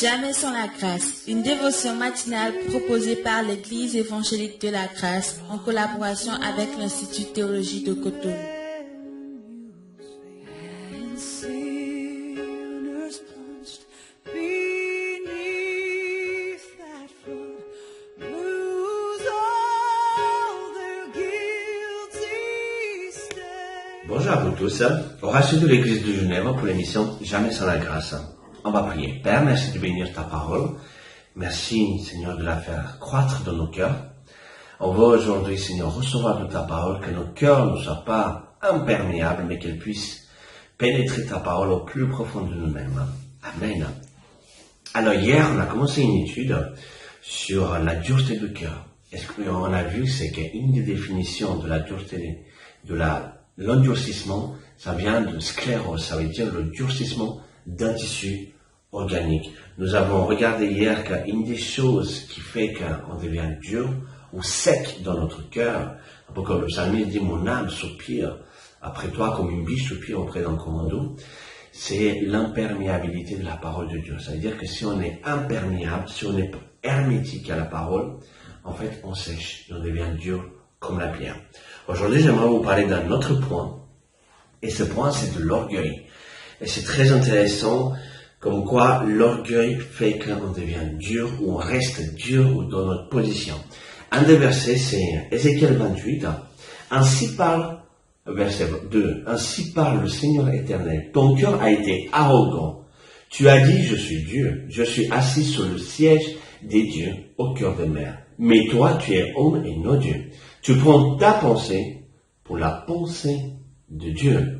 Jamais sans la grâce, une dévotion matinale proposée par l'Église évangélique de la grâce en collaboration avec l'Institut théologie de Cotonou. Bonjour à vous tous, Horatio de l'Église de Genève pour l'émission Jamais sans la grâce. On va prier. Père, merci de bénir ta parole. Merci, Seigneur, de la faire croître dans nos cœurs. On veut aujourd'hui, Seigneur, recevoir de ta parole, que nos cœurs ne soient pas imperméables, mais qu'elles puissent pénétrer ta parole au plus profond de nous-mêmes. Amen. Alors hier, on a commencé une étude sur la dureté de cœur. Et ce qu'on a vu, c'est qu'une des définitions de la dureté, de l'endurcissement, ça vient de sclérose, ça veut dire le durcissement d'un tissu organique. Nous avons regardé hier qu'une des choses qui fait qu'on devient dur ou sec dans notre cœur, comme le psalmiste dit, mon âme soupire après toi comme une biche soupire auprès d'un commando, c'est l'imperméabilité de la parole de Dieu. Ça veut dire que si on est imperméable, si on est hermétique à la parole, en fait, on sèche, on devient dur comme la pierre. Aujourd'hui, j'aimerais vous parler d'un autre point, et ce point, c'est de l'orgueil. Et c'est très intéressant, comme quoi l'orgueil fait qu'on devient dur, ou on reste dur, ou dans notre position. Un des versets, c'est Ézéchiel 28, ainsi parle, verset 2, ainsi parle le Seigneur éternel, ton cœur a été arrogant, tu as dit, je suis Dieu, je suis assis sur le siège des dieux au cœur des mers, mais toi, tu es homme et non Dieu. Tu prends ta pensée pour la pensée de Dieu.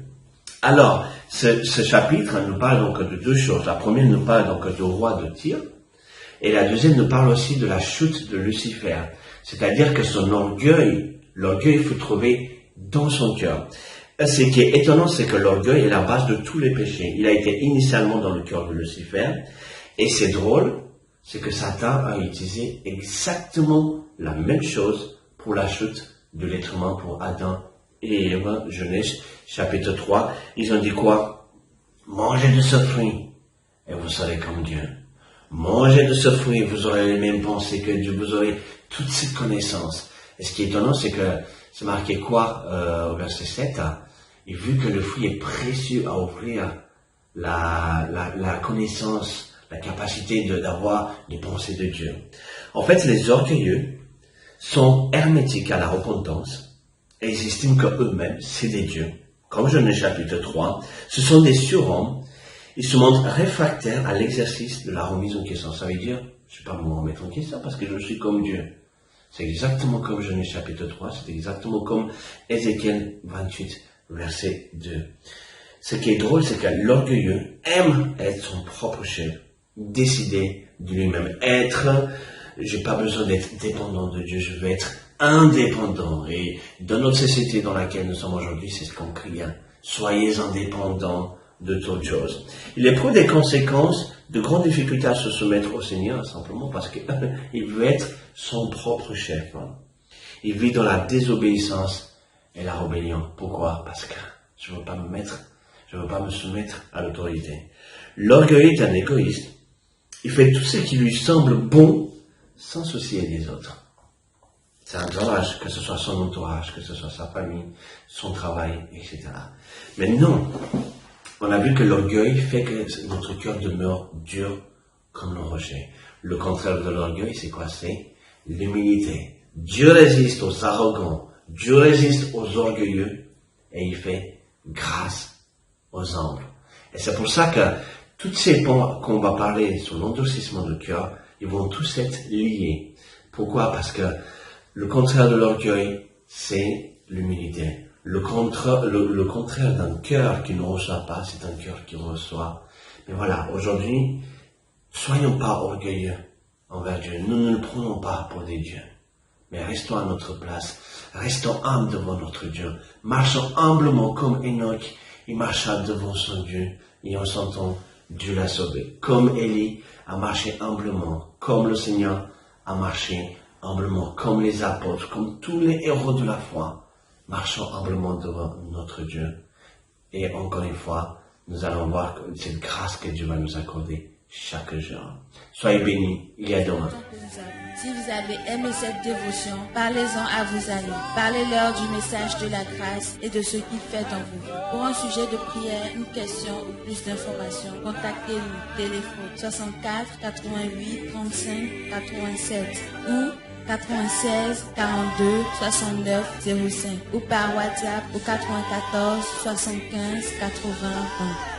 Alors, ce chapitre nous parle donc de deux choses. La première nous parle donc du roi de Tyr, et la deuxième nous parle aussi de la chute de Lucifer. C'est-à-dire que son l'orgueil faut trouver dans son cœur. Ce qui est étonnant, c'est que l'orgueil est la base de tous les péchés. Il a été initialement dans le cœur de Lucifer, et c'est drôle, c'est que Satan a utilisé exactement la même chose pour la chute de l'être humain, pour Adam et Ève, Genèse, chapitre 3. Ils ont dit quoi? Mangez de ce fruit, et vous serez comme Dieu. Mangez de ce fruit, vous aurez les mêmes pensées que Dieu, vous aurez toute cette connaissance. Et ce qui est étonnant, c'est que c'est marqué quoi au verset 7, et vu que le fruit est précieux à offrir la connaissance, la capacité d'avoir des pensées de Dieu. En fait, les orgueilleux sont hermétiques à la repentance et ils estiment qu'eux-mêmes, c'est des dieux. Comme Genèse chapitre 3, ce sont des surhommes. Ils se montrent réfractaires à l'exercice de la remise en question. Ça veut dire, je ne vais pas me remettre en question parce que je suis comme Dieu. C'est exactement comme Genèse chapitre 3, c'est exactement comme Ézéchiel 28, verset 2. Ce qui est drôle, c'est que l'orgueilleux aime être son propre chef, décider de lui-même, j'ai pas besoin d'être dépendant de Dieu, je veux être indépendant. Et dans notre société dans laquelle nous sommes aujourd'hui, c'est ce qu'on crie, soyez indépendants de toute chose. Il éprouve des conséquences, de grandes difficultés à se soumettre au Seigneur, simplement parce qu'il veut être son propre chef. Il vit dans la désobéissance et la rébellion. Pourquoi? Parce que je veux pas me soumettre à l'autorité. L'orgueil est un égoïste. Il fait tout ce qui lui semble bon, sans soucier des autres. C'est un dommage, que ce soit son entourage, que ce soit sa famille, son travail, etc. Mais non, on a vu que l'orgueil fait que notre cœur demeure dur comme le rocher. Le contraire de l'orgueil, c'est quoi? C'est l'humilité. Dieu résiste aux arrogants, Dieu résiste aux orgueilleux, et il fait grâce aux humbles. Et c'est pour ça que tous ces points qu'on va parler sur l'endurcissement de cœur, ils vont tous être liés. Pourquoi? Parce que le contraire de l'orgueil, c'est l'humilité. Le contraire d'un cœur qui ne reçoit pas, c'est un cœur qui reçoit. Mais voilà, aujourd'hui, soyons pas orgueilleux envers Dieu. Nous ne le prenons pas pour des dieux. Mais restons à notre place. Restons humbles devant notre Dieu. Marchons humblement comme Enoch. Il marcha devant son Dieu et en sentant Dieu l'a sauvé. Comme Élie a marché humblement, comme le Seigneur a marché humblement, comme les apôtres, comme tous les héros de la foi, marchons humblement devant notre Dieu. Et encore une fois, nous allons voir cette grâce que Dieu va nous accorder chaque jour. Soyez bénis, il y a demain. Si vous avez aimé cette dévotion, parlez-en à vos amis. Parlez-leur du message de la grâce et de ce qu'il fait en vous. Pour un sujet de prière, une question ou plus d'informations, contactez-nous. Téléphone 64 88 35 87 ou 96 42 69 05 ou par WhatsApp au 94 75 80 20.